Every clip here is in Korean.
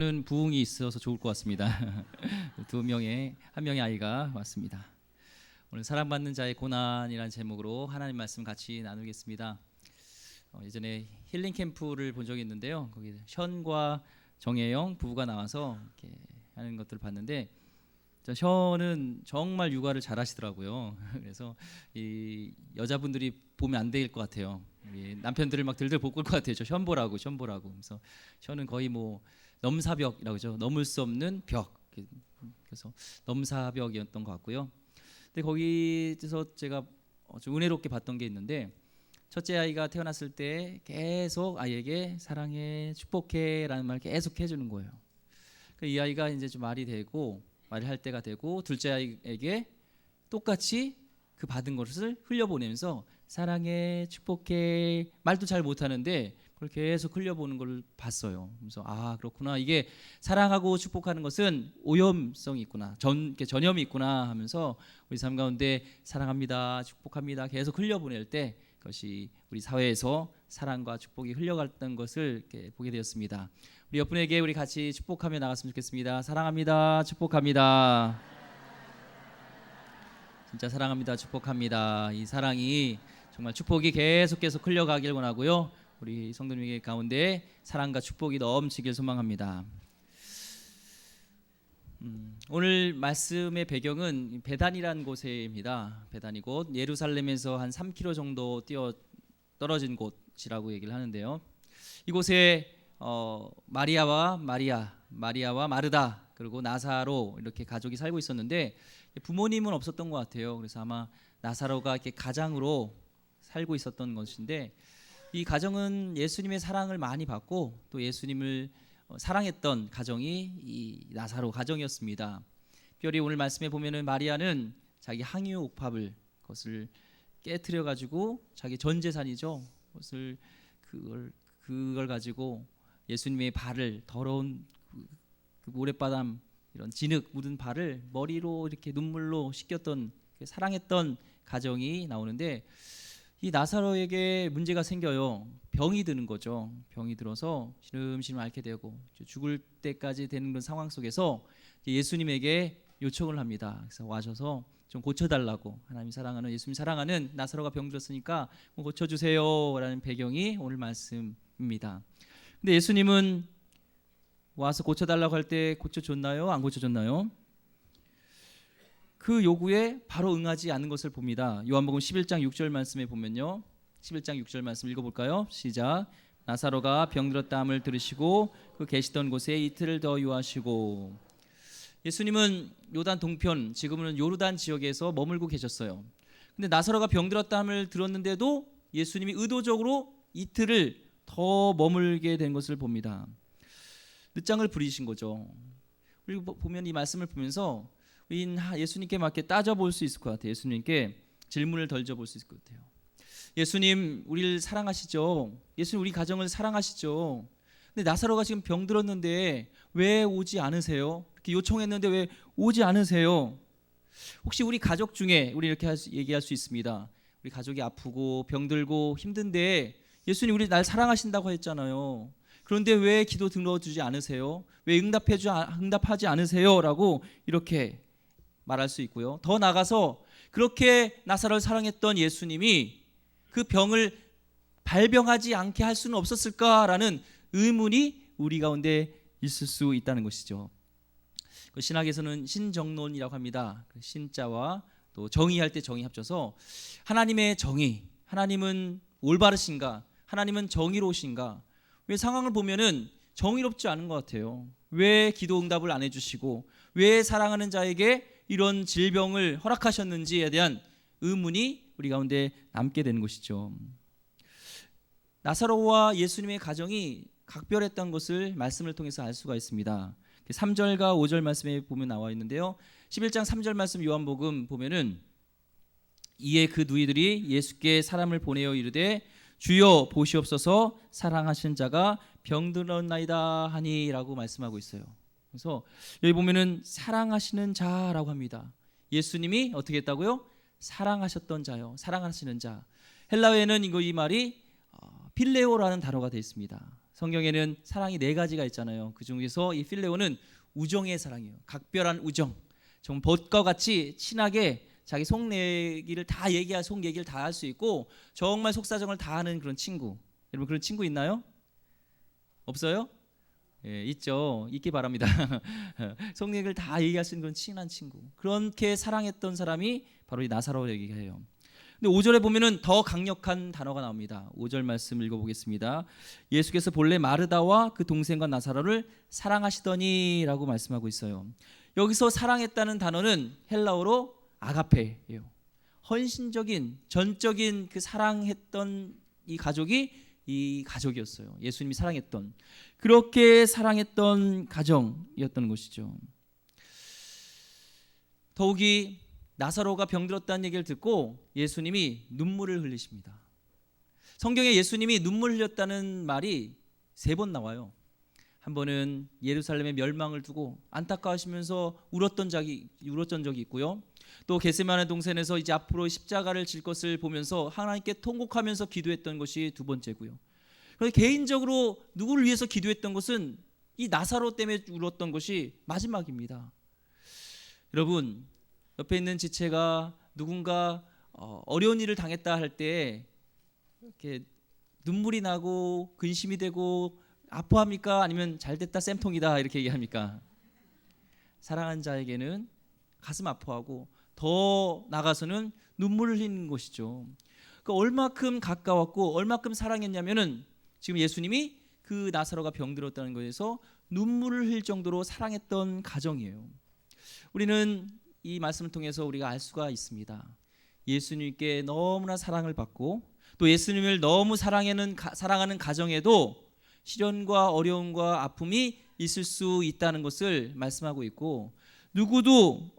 는 부흥이 있어서 좋을 것 같습니다. 한 명의 아이가 왔습니다. 오늘 사랑받는 자의 고난이라는 제목으로 하나님 말씀 같이 나누겠습니다. 예전에 힐링 캠프를 본 적이 있는데요. 거기 션과 정혜영 부부가 나와서 이렇게 하는 것들을 봤는데, 션은 정말 육아를 잘하시더라고요. 그래서 이 여자분들이 보면 안 될 것 같아요. 우리 남편들을 막 들들 볶을 것 같아요. 저 션 보라고. 그래서 션은 거의 뭐 넘사벽이라고 하죠. 넘을 수 없는 벽. 그래서 넘사벽이었던 것 같고요. 근데 거기서 제가 좀 은혜롭게 봤던 게 있는데, 첫째 아이가 태어났을 때 계속 아이에게 사랑해, 축복해라는 말 계속 해주는 거예요. 이 아이가 이제 좀 말이 되고 말을 할 때가 되고, 둘째 아이에게 똑같이 그 받은 것을 흘려보내면서 사랑해, 축복해, 말도 잘 못하는데 그걸 계속 흘려보는 걸 봤어요. 그래서 그렇구나, 이게 사랑하고 축복하는 것은 오염성이 있구나, 전염이 있구나 하면서 우리 삶 가운데 사랑합니다, 축복합니다 계속 흘려보낼 때 그것이 우리 사회에서 사랑과 축복이 흘려갔던 것을 이렇게 보게 되었습니다. 우리 옆분에게 우리 같이 축복하며 나갔으면 좋겠습니다. 사랑합니다, 축복합니다. 진짜 사랑합니다, 축복합니다. 이 사랑이 정말 축복이 계속 흘려가길 원하고요. 우리 성도님에게 가운데 사랑과 축복이 넘치길 소망합니다. 오늘 말씀의 배경은 베단이라는 곳입니다. 베단이 곳, 예루살렘에서 한 3km 정도 떨어진 곳이라고 얘기를 하는데요. 이곳에 마리아와 마르다, 그리고 나사로, 이렇게 가족이 살고 있었는데 부모님은 없었던 것 같아요. 그래서 아마 나사로가 이렇게 가장으로 살고 있었던 것인데, 이 가정은 예수님의 사랑을 많이 받고 또 예수님을 사랑했던 가정이 이 나사로 가정이었습니다. 특별히 오늘 말씀에 보면은 마리아는 자기 항유 옥합을, 그것을 깨트려 가지고 자기 전 재산이죠. 그걸 가지고 예수님의 발을, 더러운 그 모래바람, 이런 진흙 묻은 발을 머리로 이렇게 눈물로 씻겼던, 사랑했던 가정이 나오는데, 이 나사로에게 문제가 생겨요. 병이 드는 거죠. 병이 들어서 시름시름 앓게 되고 죽을 때까지 되는 그런 상황 속에서 예수님에게 요청을 합니다. 그래서 와셔서 좀 고쳐달라고, 하나님 사랑하는, 예수님 사랑하는 나사로가 병들었으니까 고쳐주세요라는 배경이 오늘 말씀입니다. 근데 예수님은 와서 고쳐달라고 할 때 고쳐줬나요? 안 고쳐줬나요? 그 요구에 바로 응하지 않는 것을 봅니다. 요한복음 11장 6절 말씀에 보면요, 11장 6절 말씀 읽어볼까요? 시작. 나사로가 병들었다함을 들으시고 그 계시던 곳에 이틀을 더 유하시고. 예수님은 요단 동편, 지금은 요르단 지역에서 머물고 계셨어요. 근데 나사로가 병들었다함을 들었는데도 예수님이 의도적으로 이틀을 더 머물게 된 것을 봅니다. 늦장을 부리신 거죠. 그리고 보면 이 말씀을 보면서 예수님께 맞게 따져볼 수 있을 것 같아요. 예수님께 질문을 던져볼 수 있을 것 같아요. 예수님, 우리를 사랑하시죠? 예수님, 우리 가정을 사랑하시죠? 근데 나사로가 지금 병들었는데 왜 오지 않으세요? 이렇게 요청했는데 왜 오지 않으세요? 혹시 우리 가족 중에 우리 이렇게 얘기할 수 있습니다. 우리 가족이 아프고 병들고 힘든데 예수님, 우리 날 사랑하신다고 했잖아요. 그런데 왜 기도 들어주지 않으세요? 왜 응답하지 않으세요? 라고 이렇게 말할 수 있고요. 더 나아가서 그렇게 나사로를 사랑했던 예수님이 그 병을 발병하지 않게 할 수는 없었을까라는 의문이 우리 가운데 있을 수 있다는 것이죠. 신학에서는 신정론이라고 합니다. 신자와 또 정의할 때 정의 합쳐서 하나님의 정의, 하나님은 올바르신가, 하나님은 정의로우신가. 왜 상황을 보면은 정의롭지 않은 것 같아요. 왜 기도 응답을 안 해주시고 왜 사랑하는 자에게 이런 질병을 허락하셨는지에 대한 의문이 우리 가운데 남게 되는 것이죠. 나사로와 예수님의 가정이 각별했던 것을 말씀을 통해서 알 수가 있습니다. 3절과 5절 말씀에 보면 나와 있는데요, 11장 3절 말씀 요한복음 보면은 이에 그 누이들이 예수께 사람을 보내어 이르되 주여 보시옵소서, 사랑하신 자가 병들었나이다 하니라고 말씀하고 있어요. 그래서 여기 보면은 사랑하시는 자라고 합니다. 예수님이 어떻게 했다고요? 사랑하셨던 자요, 사랑하시는 자. 헬라어에는 이 말이 필레오라는 단어가 되어 있습니다. 성경에는 사랑이 네 가지가 있잖아요. 그 중에서 이 필레오는 우정의 사랑이에요. 각별한 우정. 좀 벗과 같이 친하게 자기 속 얘기를 다 할 수 있고 정말 속사정을 다 하는 그런 친구. 여러분 그런 친구 있나요? 없어요? 예, 있죠. 있기 바랍니다. 속 얘기를 다 얘기할 수 있는 그런 친한 친구. 그렇게 사랑했던 사람이 바로 이 나사로 얘기해요. 근데 5절에 보면은 더 강력한 단어가 나옵니다. 5절 말씀 읽어보겠습니다. 예수께서 본래 마르다와 그 동생과 나사로를 사랑하시더니라고 말씀하고 있어요. 여기서 사랑했다는 단어는 헬라어로 아가페예요. 헌신적인 전적인 그 사랑했던 이 가족이었어요. 예수님이 사랑했던 그렇게 사랑했던 가정이었던 것이죠. 더욱이 나사로가 병들었다는 얘기를 듣고 예수님이 눈물을 흘리십니다. 성경에 예수님이 눈물 흘렸다는 말이 3번 나와요. 한 번은 예루살렘의 멸망을 두고 안타까워하시면서 울었던 적이 있고요. 또 겟세마네 동산에서 이제 앞으로 십자가를 질 것을 보면서 하나님께 통곡하면서 기도했던 것이 2번째고요. 그런데 개인적으로 누구를 위해서 기도했던 것은 이 나사로 때문에 울었던 것이 마지막입니다. 여러분, 옆에 있는 지체가 누군가 어려운 일을 당했다 할 때 이렇게 눈물이 나고 근심이 되고 아파합니까? 아니면 잘됐다 쌤통이다 이렇게 얘기합니까? 사랑한 자에게는 가슴 아파하고 더 나가서는 눈물을 흘리는 것이죠. 그러니까 얼마큼 가까웠고 얼마큼 사랑했냐면은 지금 예수님이 그 나사로가 병들었다는 것에서 눈물을 흘릴 정도로 사랑했던 가정이에요. 우리는 이 말씀을 통해서 우리가 알 수가 있습니다. 예수님께 너무나 사랑을 받고 또 예수님을 너무 사랑하는 가정에도 시련과 어려움과 아픔이 있을 수 있다는 것을 말씀하고 있고 누구도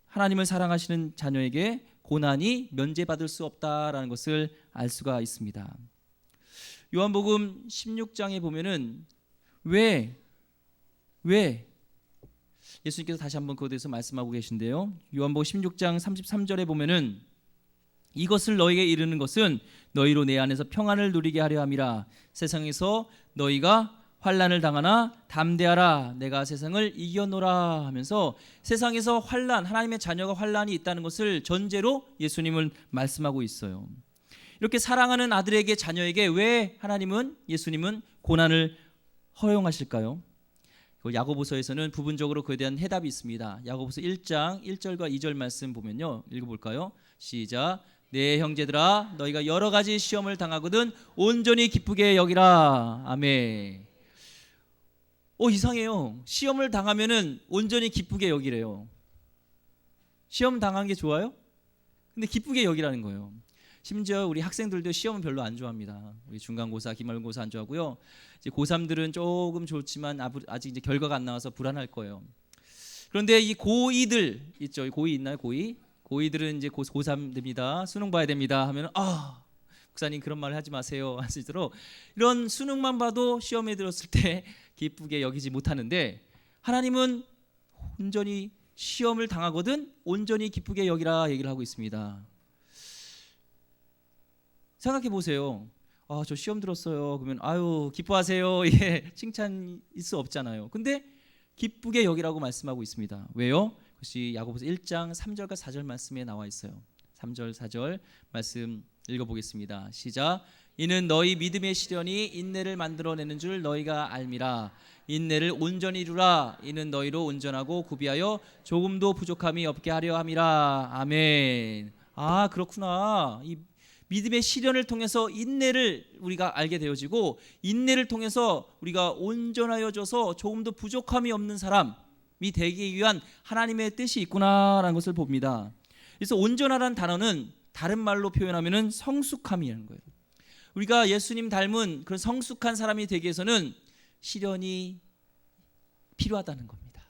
하나님을 사랑하시는 자녀에게 고난이 면제받을 수 없다라는 것을 알 수가 있습니다. 요한복음 16장에 보면은 왜 예수님께서 다시 한번 그것에 대해서 말씀하고 계신데요. 요한복음 16장 33절에 보면은 이것을 너희에게 이르는 것은 너희로 내 안에서 평안을 누리게 하려 함이라. 세상에서 너희가 환난을 당하나 담대하라. 내가 세상을 이겨노라 하면서 세상에서 하나님의 자녀가 환난이 있다는 것을 전제로 예수님은 말씀하고 있어요. 이렇게 사랑하는 아들에게 자녀에게 왜 예수님은 고난을 허용하실까요? 야고보서에서는 부분적으로 그에 대한 해답이 있습니다. 야고보서 1장 1절과 2절 말씀 보면요. 읽어볼까요? 시작. 네 형제들아 너희가 여러 가지 시험을 당하거든 온전히 기쁘게 여기라. 아멘. 이상해요. 시험을 당하면은 온전히 기쁘게 여기래요. 시험 당한 게 좋아요? 근데 기쁘게 여기라는 거예요. 심지어 우리 학생들도 시험은 별로 안 좋아합니다. 우리 중간고사, 기말고사 안 좋아하고요. 이제 고3들은 조금 좋지만 아직 이제 결과가 안 나와서 불안할 거예요. 그런데 이 고2들 있죠. 고2 있나요? 고2들은 이제 고3 됩니다. 수능 봐야 됩니다. 하면 목사님 그런 말 하지 마세요. 할 수 있도록 이런 수능만 봐도 시험에 들었을 때 기쁘게 여기지 못하는데 하나님은 온전히 시험을 당하거든 온전히 기쁘게 여기라 얘기를 하고 있습니다. 생각해 보세요. 저 시험 들었어요. 그러면 기뻐하세요. 이게 칭찬일 수 없잖아요. 근데 기쁘게 여기라고 말씀하고 있습니다. 왜요? 그것이 야고보서 1장 3절과 4절 말씀에 나와 있어요. 3절 4절 말씀 읽어보겠습니다. 시작. 이는 너희 믿음의 시련이 인내를 만들어내는 줄 너희가 알미라. 인내를 온전히 이루라. 이는 너희로 온전하고 구비하여 조금도 부족함이 없게 하려 함이라. 아멘. 그렇구나. 이 믿음의 시련을 통해서 인내를 우리가 알게 되어지고 인내를 통해서 우리가 온전하여져서 조금도 부족함이 없는 사람이 되기 위한 하나님의 뜻이 있구나라는 것을 봅니다. 그래서 온전하라는 단어는 다른 말로 표현하면 성숙함이라는 거예요. 우리가 예수님 닮은 그런 성숙한 사람이 되기 위해서는 시련이 필요하다는 겁니다.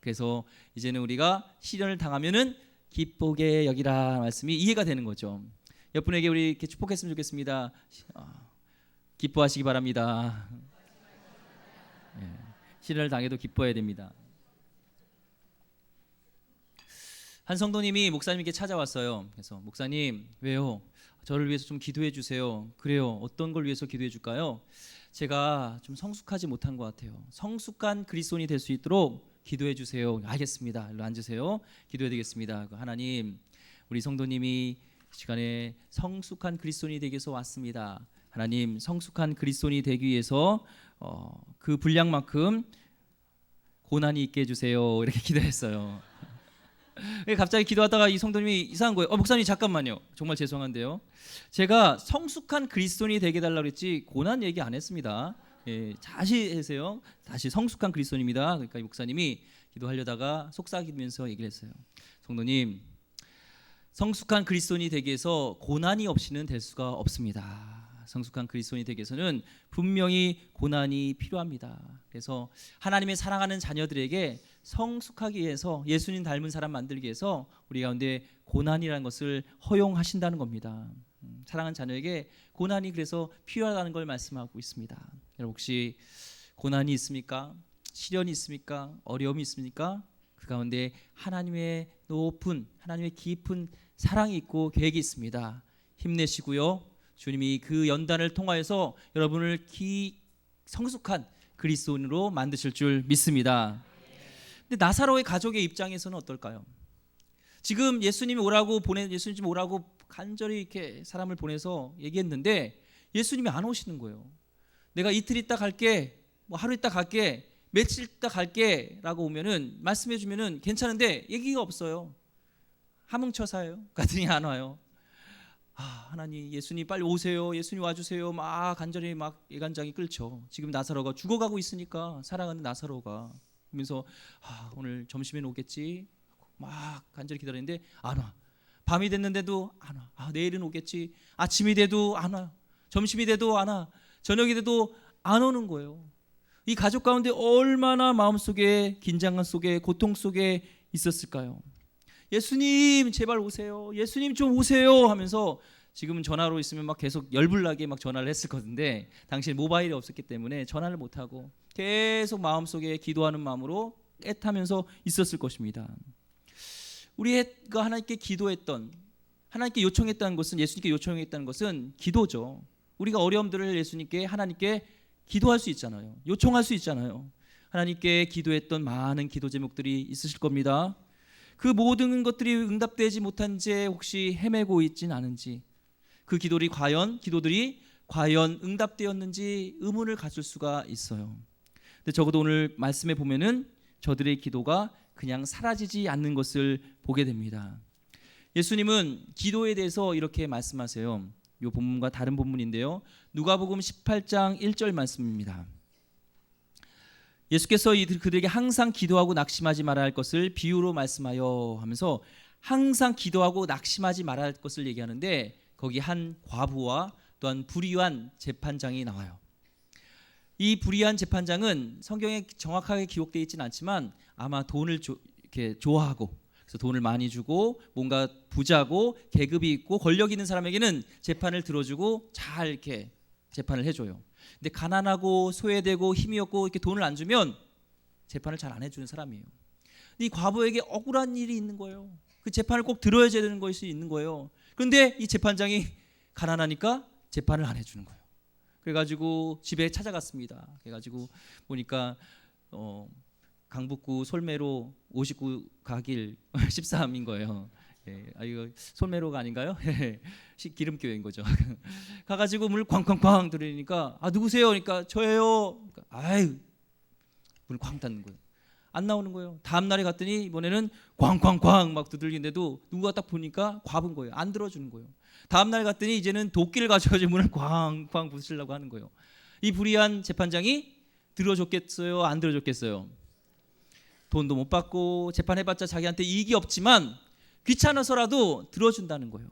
그래서 이제는 우리가 시련을 당하면은 기쁘게 여기라 말씀이 이해가 되는 거죠. 옆분에게 우리 이렇게 축복했으면 좋겠습니다. 기뻐하시기 바랍니다. 시련을 당해도 기뻐해야 됩니다. 한 성도님이 목사님께 찾아왔어요. 그래서 목사님 왜요? 저를 위해서 좀 기도해 주세요. 그래요. 어떤 걸 위해서 기도해 줄까요? 제가 좀 성숙하지 못한 것 같아요. 성숙한 그리스도인이 될 수 있도록 기도해 주세요. 알겠습니다. 일로 앉으세요. 기도해 드리겠습니다. 하나님, 우리 성도님이 시간에 성숙한 그리스도인이 되기 위해서 왔습니다. 하나님, 성숙한 그리스도인이 되기 위해서 그 분량만큼 고난이 있게 해주세요. 이렇게 기도했어요. 갑자기 기도하다가 이 성도님이 이상한 거예요. 목사님 잠깐만요. 정말 죄송한데요. 제가 성숙한 그리스도인이 되게 해달라고 했지 고난 얘기 안 했습니다. 예, 다시 하세요. 다시 성숙한 그리스도인입니다. 그러니까 이 목사님이 기도하려다가 속삭이면서 얘기를 했어요. 성도님, 성숙한 그리스도인이 되기 위해서 고난이 없이는 될 수가 없습니다. 성숙한 그리스도인이 되기 위해서는 분명히 고난이 필요합니다. 그래서 하나님의 사랑하는 자녀들에게 성숙하기 위해서 예수님 닮은 사람 만들기 위해서 우리 가운데 고난이라는 것을 허용하신다는 겁니다. 사랑하는 자녀에게 고난이 그래서 필요하다는 걸 말씀하고 있습니다. 여러분 혹시 고난이 있습니까? 시련이 있습니까? 어려움이 있습니까? 그 가운데 하나님의 높은 하나님의 깊은 사랑이 있고 계획이 있습니다. 힘내시고요. 주님이 그 연단을 통하여서 여러분을 성숙한 그리스도인으로 만드실 줄 믿습니다. 근데 나사로의 가족의 입장에서는 어떨까요? 지금 예수님이 오라고 간절히 이렇게 사람을 보내서 얘기했는데 예수님이 안 오시는 거예요. 내가 이틀 있다 갈게, 하루 있다 갈게, 며칠 있다 갈게라고 오면은 말씀해 주면은 괜찮은데 얘기가 없어요. 함흥처사예요. 가더니 안 와요. 하나님, 예수님 빨리 오세요. 예수님 와주세요. 막 간절히 막 예간장이 끓죠. 지금 나사로가 죽어가고 있으니까 사랑하는 나사로가 그러면서 오늘 점심에는 오겠지. 막 간절히 기다리는데 안 와. 밤이 됐는데도 안 와. 내일은 오겠지. 아침이 돼도 안 와. 점심이 돼도 안 와. 저녁이 돼도 안 오는 거예요. 이 가족 가운데 얼마나 마음속에 긴장감 속에 고통 속에 있었을까요? 예수님 제발 오세요. 예수님 좀 오세요 하면서 지금은 전화로 있으면 막 계속 열불나게 막 전화를 했을 건데 당시에 모바일이 없었기 때문에 전화를 못하고 계속 마음속에 기도하는 마음으로 애타면서 있었을 것입니다. 우리가 하나님께 기도했던 하나님께 요청했다는 것은 예수님께 요청했다는 것은 기도죠. 우리가 어려움들을 예수님께 하나님께 기도할 수 있잖아요. 요청할 수 있잖아요. 하나님께 기도했던 많은 기도 제목들이 있으실 겁니다. 그 모든 것들이 응답되지 못한 채 혹시 헤매고 있진 않은지 그 기도들이 과연 응답되었는지 의문을 가질 수가 있어요. 근데 적어도 오늘 말씀에 보면은 저들의 기도가 그냥 사라지지 않는 것을 보게 됩니다. 예수님은 기도에 대해서 이렇게 말씀하세요. 이 본문과 다른 본문인데요. 누가복음 18장 1절 말씀입니다. 예수께서 그들에게 항상 기도하고 낙심하지 말아야 할 것을 비유로 말씀하여 하면서 항상 기도하고 낙심하지 말아야 할 것을 얘기하는데 거기 한 과부와 또한 불의한 재판장이 나와요. 이 불의한 재판장은 성경에 정확하게 기록되어 있지는 않지만 아마 돈을 이렇게 좋아하고 그래서 돈을 많이 주고 뭔가 부자고 계급이 있고 권력 있는 사람에게는 재판을 들어주고 잘 이렇게 재판을 해줘요. 근데 가난하고 소외되고 힘이 없고 이렇게 돈을 안 주면 재판을 잘 안 해주는 사람이에요. 근데 이 과부에게 억울한 일이 있는 거예요. 그 재판을 꼭 들어야 되는 것이 있는 거예요. 그런데 이 재판장이 가난하니까 재판을 안 해주는 거예요. 그래가지고 집에 찾아갔습니다. 그래가지고 보니까 강북구 솔매로 59 가길 13인 거예요. 이거 솔매로가 아닌가요? 기름교회인 거죠. 가가지고 문을 쾅쾅쾅 들으니까 누구세요? 그러니까 저예요. 그러니까, 문을 쾅 닫는 거예요. 안 나오는 거예요. 다음 날에 갔더니 이번에는 쾅쾅쾅 막 두들기는데도 누가 딱 보니까 과부인 거예요. 안 들어주는 거예요. 다음 날 갔더니 이제는 도끼를 가져가지고 문을 쾅쾅 부수려고 하는 거예요. 이 불의한 재판장이 들어줬겠어요? 안 들어줬겠어요? 돈도 못 받고 재판해봤자 자기한테 이익이 없지만 귀찮아서라도 들어준다는 거예요.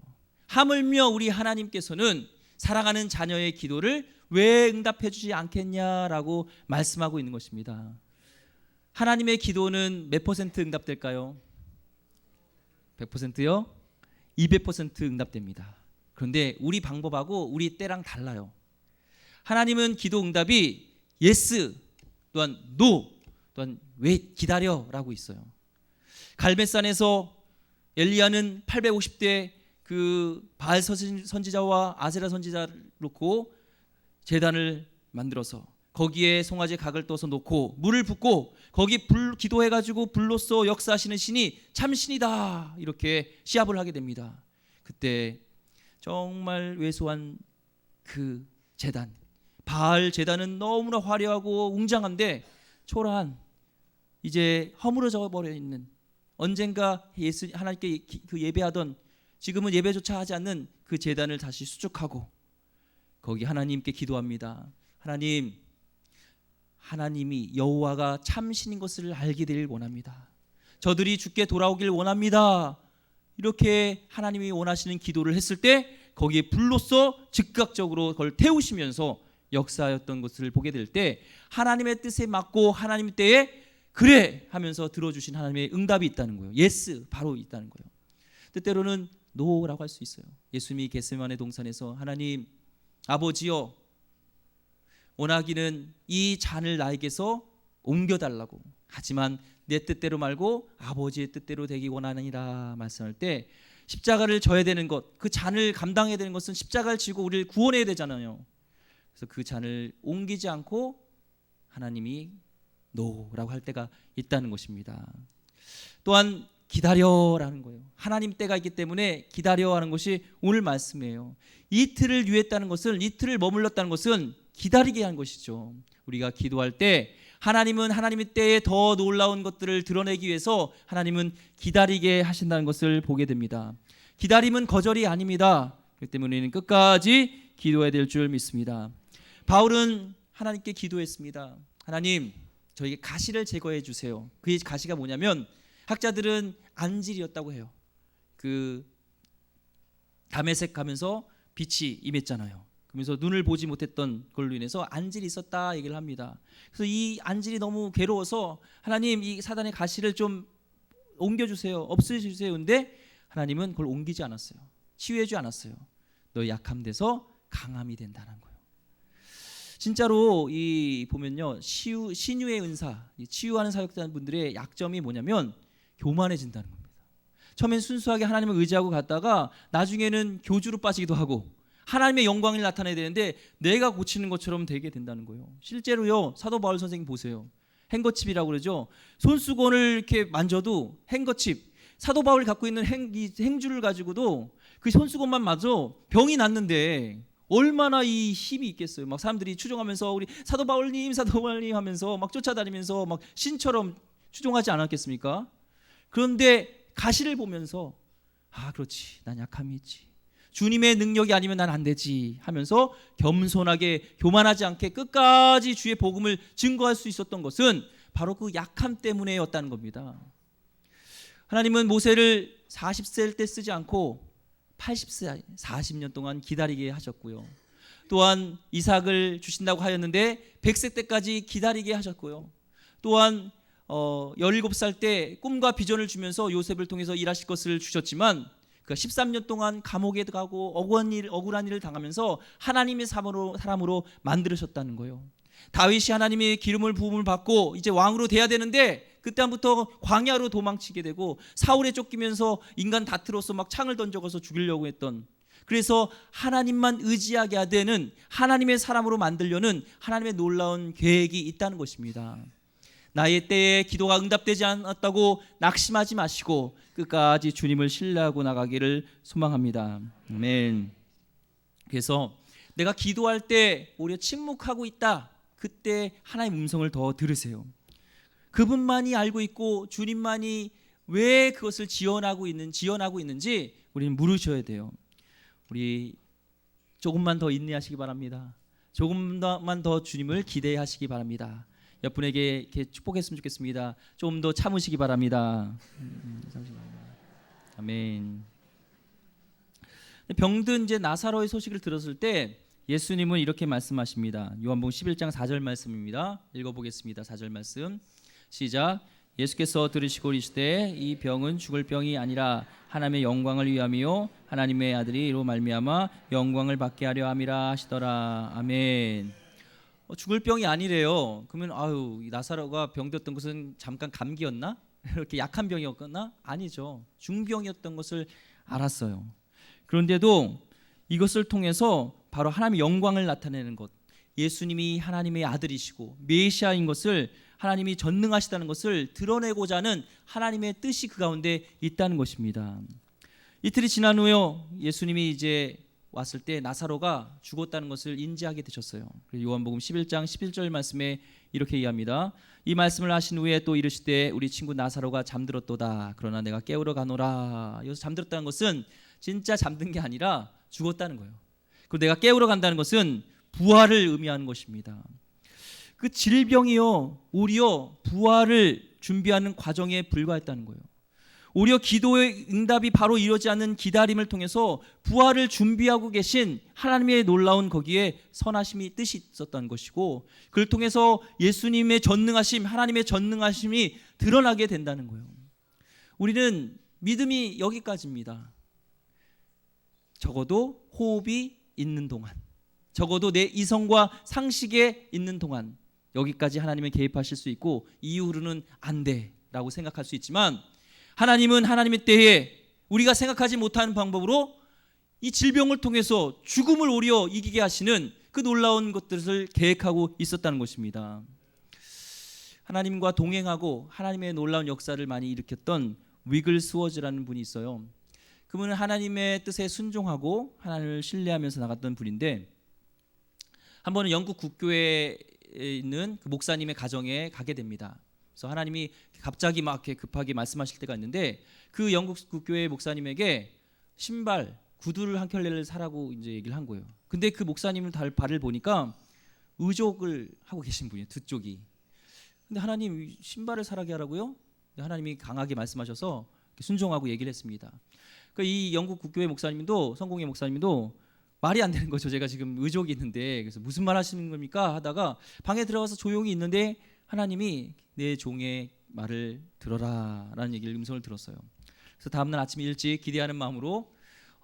하물며 우리 하나님께서는 사랑하는 자녀의 기도를 왜 응답해 주지 않겠냐라고 말씀하고 있는 것입니다. 하나님의 기도는 몇 퍼센트 응답될까요? 100%요? 200% 응답됩니다. 그런데 우리 방법하고 우리 때랑 달라요. 하나님은 기도 응답이 yes 또한 no 또한 왜 기다려라고 있어요. 갈멜산에서 엘리야는 850대 그 바알 선지자와 아세라 선지자를 놓고 제단을 만들어서 거기에 송아지 각을 떠서 놓고 물을 붓고 거기 불 기도해가지고 불로써 역사하시는 신이 참신이다 이렇게 시합을 하게 됩니다. 그때 정말 왜소한 그 제단, 바알 제단은 너무나 화려하고 웅장한데 초라한 이제 허물어져 버려 있는, 언젠가 하나님께 그 예배하던, 지금은 예배조차 하지 않는 그 제단을 다시 수축하고 거기 하나님께 기도합니다. 하나님이 여호와가 참신인 것을 알게 되길 원합니다. 저들이 주께 돌아오길 원합니다. 이렇게 하나님이 원하시는 기도를 했을 때 거기에 불로써 즉각적으로 그걸 태우시면서 역사였던 것을 보게 될 때 하나님의 뜻에 맞고 하나님 때에 그래 하면서 들어주신 하나님의 응답이 있다는 거예요. 예스 바로 있다는 거예요. 때때로는 노라고 할 수 있어요. 예수님이 겟세마네 동산에서 하나님 아버지여 원하기는 이 잔을 나에게서 옮겨달라고, 하지만 내 뜻대로 말고 아버지의 뜻대로 되기 원하느니라 말씀할 때 십자가를 져야 되는 것, 그 잔을 감당해야 되는 것은 십자가를 지고 우리를 구원해야 되잖아요. 그래서 그 잔을 옮기지 않고 하나님이 노라고 할 때가 있다는 것입니다. 또한 기다려라는 거예요. 하나님 때가 있기 때문에 기다려하는 것이 오늘 말씀이에요. 이틀을 유했다는 것은, 이틀을 머물렀다는 것은 기다리게 한 것이죠. 우리가 기도할 때 하나님은 하나님의 때에 더 놀라운 것들을 드러내기 위해서 하나님은 기다리게 하신다는 것을 보게 됩니다. 기다림은 거절이 아닙니다. 그렇기 때문에 우리는 끝까지 기도해야 될 줄 믿습니다. 바울은 하나님께 기도했습니다. 하나님, 저에게 가시를 제거해 주세요. 그 가시가 뭐냐면 학자들은 안질이었다고 해요. 그 다메섹 가면서 빛이 임했잖아요. 그러면서 눈을 보지 못했던 걸로 인해서 안질이 있었다 얘기를 합니다. 그래서 이 안질이 너무 괴로워서 하나님 이 사단의 가시를 좀 옮겨주세요, 없애주세요. 근데 하나님은 그걸 옮기지 않았어요. 치유해주지 않았어요. 너 약함 돼서 강함이 된다는 거예요. 진짜로 이 보면요, 신유의 은사, 치유하는 사역자분들의 약점이 뭐냐면 교만해진다는 겁니다. 처음엔 순수하게 하나님을 의지하고 갔다가 나중에는 교주로 빠지기도 하고 하나님의 영광을 나타내야 되는데 내가 고치는 것처럼 되게 된다는 거예요. 실제로요, 사도 바울 선생님 보세요. 행거칩이라고 그러죠. 손수건을 이렇게 만져도 행거칩, 사도 바울이 갖고 있는 행주를 가지고도 그 손수건만 맞아 병이 낫는데 얼마나 이 힘이 있겠어요. 막 사람들이 추종하면서 우리 사도 바울님 하면서 막 쫓아다니면서 막 신처럼 추종하지 않았겠습니까? 그런데 가시를 보면서 아 그렇지, 난 약함이 있지, 주님의 능력이 아니면 난 안 되지 하면서 겸손하게 교만하지 않게 끝까지 주의 복음을 증거할 수 있었던 것은 바로 그 약함 때문에였다는 겁니다. 하나님은 모세를 40세일 때 쓰지 않고 80세 40년 동안 기다리게 하셨고요. 또한 이삭을 주신다고 하였는데 100세 때까지 기다리게 하셨고요. 또한 17살 때 꿈과 비전을 주면서 요셉을 통해서 일하실 것을 주셨지만 그 13년 동안 감옥에 가고 억울한 일을 당하면서 하나님의 사람으로 만들으셨다는 거예요. 다윗이 하나님의 기름을 부음을 받고 이제 왕으로 돼야 되는데 그때부터 광야로 도망치게 되고 사울에 쫓기면서 인간 다트로서 막 창을 던져서 죽이려고 했던, 그래서 하나님만 의지하게 하되는 하나님의 사람으로 만들려는 하나님의 놀라운 계획이 있다는 것입니다. 나의 때에 기도가 응답되지 않았다고 낙심하지 마시고 끝까지 주님을 신뢰하고 나가기를 소망합니다. 아멘. 그래서 내가 기도할 때 오히려 침묵하고 있다, 그때 하나님의 음성을 더 들으세요. 그분만이 알고 있고 주님만이 왜 그것을 지원하고 있는지 우리는 물으셔야 돼요. 우리 조금만 더 인내하시기 바랍니다. 조금만 더 주님을 기대하시기 바랍니다. 옆분에게 이렇게 축복했으면 좋겠습니다. 좀 더 참으시기 바랍니다. 아멘. 병든 이제 나사로의 소식을 들었을 때 예수님은 이렇게 말씀하십니다. 요한복음 11장 4절 말씀입니다. 읽어보겠습니다. 4절 말씀 시작. 예수께서 들으시고 이르시되 이 병은 죽을 병이 아니라 하나님의 영광을 위함이요 하나님의 아들이 이로 말미암아 영광을 받게 하려 함이라 하시더라. 아멘. 죽을 병이 아니래요. 그러면 아유, 나사로가 병들었던 것은 잠깐 감기였나? 이렇게 약한 병이었나? 아니죠. 중병이었던 것을 알았어요. 그런데도 이것을 통해서 바로 하나님의 영광을 나타내는 것, 예수님이 하나님의 아들이시고 메시아인 것을, 하나님이 전능하시다는 것을 드러내고자 하는 하나님의 뜻이 그 가운데 있다는 것입니다. 이틀이 지난 후에 예수님이 이제 왔을 때 나사로가 죽었다는 것을 인지하게 되셨어요. 요한복음 11장 11절 말씀에 이렇게 이해합니다. 이 말씀을 하신 후에 또 이르시되 우리 친구 나사로가 잠들었도다. 그러나 내가 깨우러 가노라. 여기서 잠들었다는 것은 진짜 잠든 게 아니라 죽었다는 거예요. 그리고 내가 깨우러 간다는 것은 부활을 의미하는 것입니다. 그 질병이요, 오히려 부활을 준비하는 과정에 불과했다는 거예요. 오히려 기도의 응답이 바로 이루어지지 않는 기다림을 통해서 부활을 준비하고 계신 하나님의 놀라운 거기에 선하심이, 뜻이 있었다는 것이고, 그를 통해서 예수님의 전능하심, 하나님의 전능하심이 드러나게 된다는 거예요. 우리는 믿음이 여기까지입니다. 적어도 호흡이 있는 동안, 적어도 내 이성과 상식에 있는 동안 여기까지 하나님은 개입하실 수 있고 이후로는 안 돼라고 생각할 수 있지만, 하나님은 하나님의 때에 우리가 생각하지 못하는 방법으로 이 질병을 통해서 죽음을 오히려 이기게 하시는 그 놀라운 것들을 계획하고 있었다는 것입니다. 하나님과 동행하고 하나님의 놀라운 역사를 많이 일으켰던 위글스워즈라는 분이 있어요. 그분은 하나님의 뜻에 순종하고 하나님을 신뢰하면서 나갔던 분인데, 한 번은 영국 국교회에 있는 그 목사님의 가정에 가게 됩니다. 그래서 하나님이 갑자기 막 이렇게 급하게 말씀하실 때가 있는데, 그 영국 국교회 목사님에게 신발, 구두를 한 켤레를 사라고 이제 얘기를 한 거예요. 근데 그 목사님은 발을 보니까 의족을 하고 계신 분이에요, 두 쪽이. 근데 하나님, 신발을 사라게 하라고요? 하나님이 강하게 말씀하셔서 순종하고 얘기를 했습니다. 그러니까 이 영국 국교회 목사님도, 성공회 목사님도 말이 안 되는 거죠. 제가 지금 의족이 있는데, 그래서 무슨 말 하시는 겁니까? 하다가 방에 들어가서 조용히 있는데 하나님이 내 종의 말을 들어라 라는 얘기를, 음성을 들었어요. 그래서 다음날 아침 일찍 기대하는 마음으로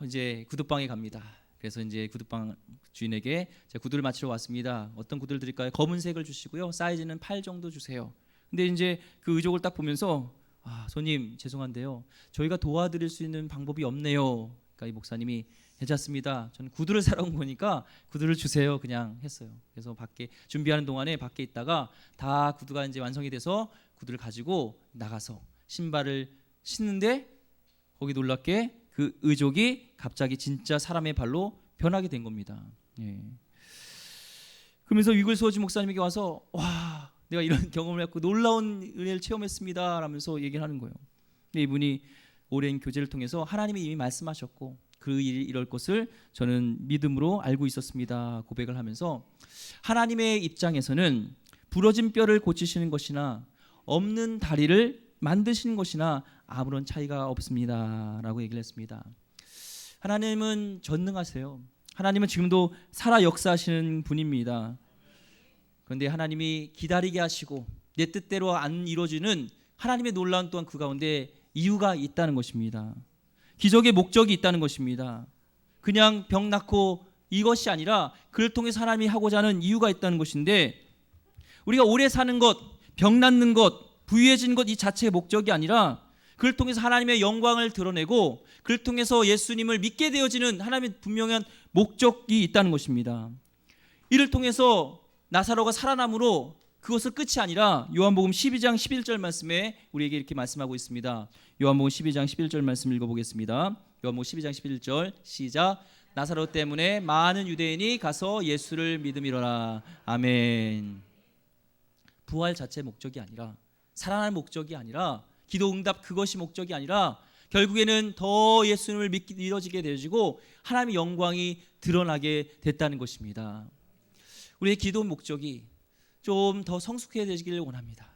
이제 구두방에 갑니다. 그래서 이제 구두방 주인에게 제가 구두를 맞추러 왔습니다. 어떤 구두를 드릴까요? 검은색을 주시고요, 사이즈는 8 정도 주세요. 근데 이제 그 의족을 딱 보면서, 손님 죄송한데요, 저희가 도와드릴 수 있는 방법이 없네요. 그러니까 이 목사님이, 괜찮습니다, 저는 구두를 사러 온 거니까 구두를 주세요, 그냥 했어요. 그래서 밖에 준비하는 동안에 밖에 있다가 다 구두가 이제 완성이 돼서 구두를 가지고 나가서 신발을 신는데, 거기 놀랍게 그 의족이 갑자기 진짜 사람의 발로 변하게 된 겁니다. 예. 그러면서 위글스워즈 목사님에게 와서, 와, 내가 이런 경험을 했고 놀라운 은혜를 체험했습니다 라면서 얘기를 하는 거예요. 근데 이분이 오랜 교제를 통해서 하나님이 이미 말씀하셨고 그 일이 이럴 것을 저는 믿음으로 알고 있었습니다 고백을 하면서, 하나님의 입장에서는 부러진 뼈를 고치시는 것이나 없는 다리를 만드시는 것이나 아무런 차이가 없습니다 라고 얘기를 했습니다. 하나님은 전능하세요. 하나님은 지금도 살아 역사하시는 분입니다. 그런데 하나님이 기다리게 하시고 내 뜻대로 안 이루어지는 하나님의 놀라운 또한 그 가운데 이유가 있다는 것입니다. 기적의 목적이 있다는 것입니다. 그냥 병 낫고 이것이 아니라 그를 통해서 하나님이 하고자 하는 이유가 있다는 것인데, 우리가 오래 사는 것, 병 낫는 것, 부유해진 것, 이 자체의 목적이 아니라 그를 통해서 하나님의 영광을 드러내고 그를 통해서 예수님을 믿게 되어지는 하나님의 분명한 목적이 있다는 것입니다. 이를 통해서 나사로가 살아남으로 그것은 끝이 아니라 요한복음 12장 11절 말씀에 우리에게 이렇게 말씀하고 있습니다. 요한복음 12장 11절 말씀 읽어보겠습니다. 요한복음 12장 11절 시작. 나사로 때문에 많은 유대인이 가서 예수를 믿음이로라. 아멘. 부활 자체의 목적이 아니라, 살아날 목적이 아니라, 기도 응답 그것이 목적이 아니라, 결국에는 더 예수님을 믿어지게 되어지고 하나님의 영광이 드러나게 됐다는 것입니다. 우리의 기도 목적이 좀 더 성숙해지기를 원합니다.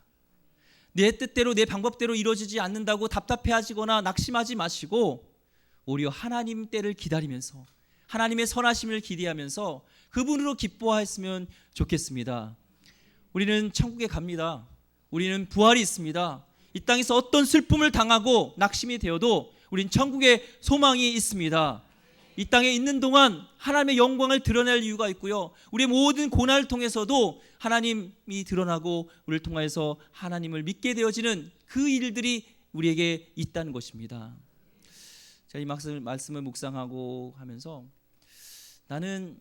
내 뜻대로 내 방법대로 이루어지지 않는다고 답답해하시거나 낙심하지 마시고, 오히려 하나님 때를 기다리면서 하나님의 선하심을 기대하면서 그분으로 기뻐했으면 좋겠습니다. 우리는 천국에 갑니다. 우리는 부활이 있습니다. 이 땅에서 어떤 슬픔을 당하고 낙심이 되어도 우린 천국에 소망이 있습니다. 이 땅에 있는 동안 하나님의 영광을 드러낼 이유가 있고요, 우리의 모든 고난을 통해서도 하나님이 드러나고 우리를 통해서 하나님을 믿게 되어지는 그 일들이 우리에게 있다는 것입니다. 제가 이 말씀을 묵상하고 하면서, 나는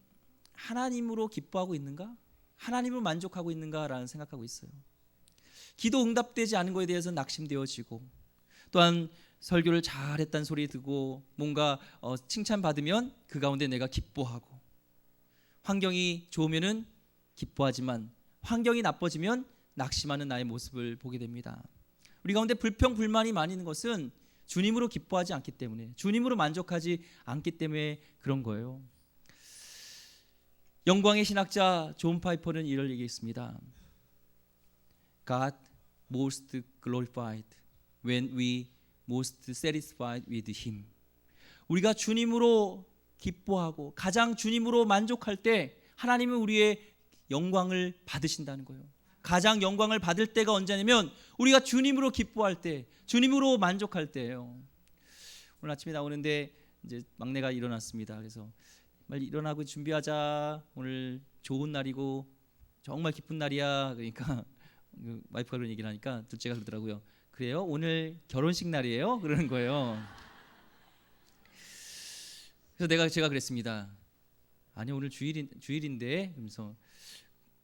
하나님으로 기뻐하고 있는가? 하나님을 만족하고 있는가라는 생각하고 있어요. 기도 응답되지 않은 것에 대해서 낙심되어지고, 또한 설교를 잘했다는 소리 듣고 뭔가 칭찬받으면 그 가운데 내가 기뻐하고, 환경이 좋으면은 기뻐하지만 환경이 나빠지면 낙심하는 나의 모습을 보게 됩니다. 우리 가운데 불평 불만이 많이 있는 것은 주님으로 기뻐하지 않기 때문에, 주님으로 만족하지 않기 때문에 그런 거예요. 영광의 신학자 존 파이퍼는 이를 얘기했습니다. God most glorified when we most satisfied with Him. 우리가 주님으로 기뻐하고 가장 주님으로 만족할 때 하나님은 우리의 영광을 받으신다는 거예요. 가장 영광을 받을 때가 언제냐면 우리가 주님으로 기뻐할 때, 주님으로 만족할 때예요. 오늘 아침에 나오는데 이제 막내가 일어났습니다. 그래서 빨리 일어나고 준비하자. 오늘 좋은 날이고 정말 기쁜 날이야. 그러니까 와이프가 그런 얘기를 하니까 둘째가 그러더라고요. 그래요? 오늘 결혼식 날이에요? 그러는 거예요. 그래서 제가 그랬습니다. 아니 오늘 주일인데, 그러면서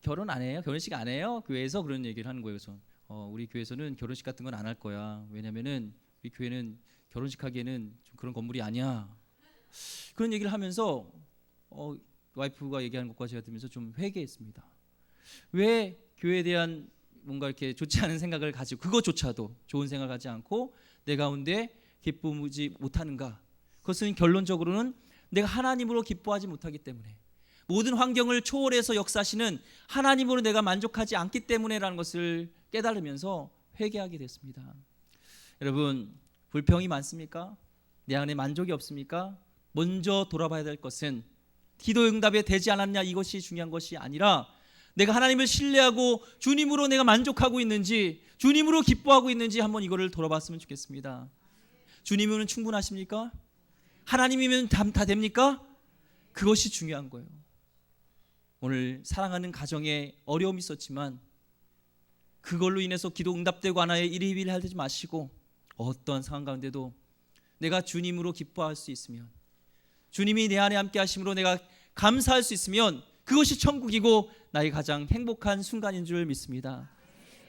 결혼 안 해요? 결혼식 안 해요? 교회에서 그런 얘기를 하는 거예요. 그래서 우리 교회에서는 결혼식 같은 건 안 할 거야. 왜냐면은 우리 교회는 결혼식 하기에는 좀 그런 건물이 아니야. 그런 얘기를 하면서 와이프가 얘기하는 것과 제가 들으면서 좀 회개했습니다. 왜 교회에 대한 뭔가 이렇게 좋지 않은 생각을 가지고, 그것조차도 좋은 생각을 가지 않고 내 가운데 기쁘지 못하는가? 그것은 결론적으로는 내가 하나님으로 기뻐하지 못하기 때문에, 모든 환경을 초월해서 역사하시는 하나님으로 내가 만족하지 않기 때문에라는 것을 깨달으면서 회개하게 됐습니다. 여러분, 불평이 많습니까? 내 안에 만족이 없습니까? 먼저 돌아봐야 될 것은 기도 응답에 되지 않았냐, 이것이 중요한 것이 아니라 내가 하나님을 신뢰하고 주님으로 내가 만족하고 있는지, 주님으로 기뻐하고 있는지 한번 이거를 돌아봤으면 좋겠습니다. 주님이면 충분하십니까? 하나님이면 다 됩니까? 그것이 중요한 거예요. 오늘 사랑하는 가정에 어려움이 있었지만 그걸로 인해서 기도 응답되고 하나의 일희일 하지 마시고, 어떠한 상황 가운데도 내가 주님으로 기뻐할 수 있으면, 주님이 내 안에 함께 하심으로 내가 감사할 수 있으면 그것이 천국이고 나의 가장 행복한 순간인 줄 믿습니다.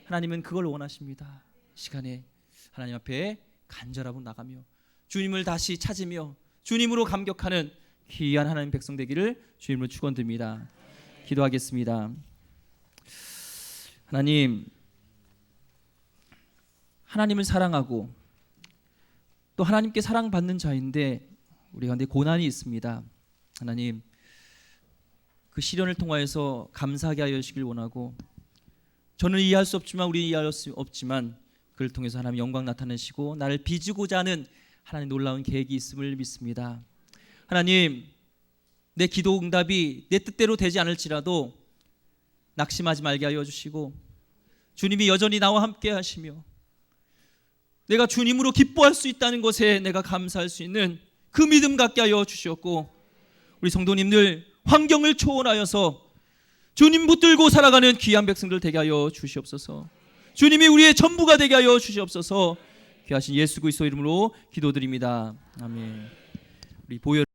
하나님은 그걸 원하십니다. 시간에 하나님 앞에 간절하고 나가며 주님을 다시 찾으며 주님으로 감격하는 귀한 하나님 백성 되기를 주님으로 축원드립니다. 기도하겠습니다. 하나님을 사랑하고 또 하나님께 사랑받는 자인데 우리 가운데 고난이 있습니다. 하나님, 그 시련을 통하여서 감사하게 하여 주시길 원하고, 저는 이해할 수 없지만, 우리 이해할 수 없지만 그를 통해서 하나님 영광 나타내시고 나를 빚고자 하는 하나님 놀라운 계획이 있음을 믿습니다. 하나님, 내 기도 응답이 내 뜻대로 되지 않을지라도 낙심하지 말게 하여 주시고, 주님이 여전히 나와 함께 하시며 내가 주님으로 기뻐할 수 있다는 것에 내가 감사할 수 있는 그 믿음 갖게 하여 주시옵고, 우리 성도님들 환경을 초월하여서 주님 붙들고 살아가는 귀한 백성들 되게 하여 주시옵소서. 주님이 우리의 전부가 되게 하여 주시옵소서. 귀하신 예수 그리스도 이름으로 기도드립니다. 아멘. 우리 보혈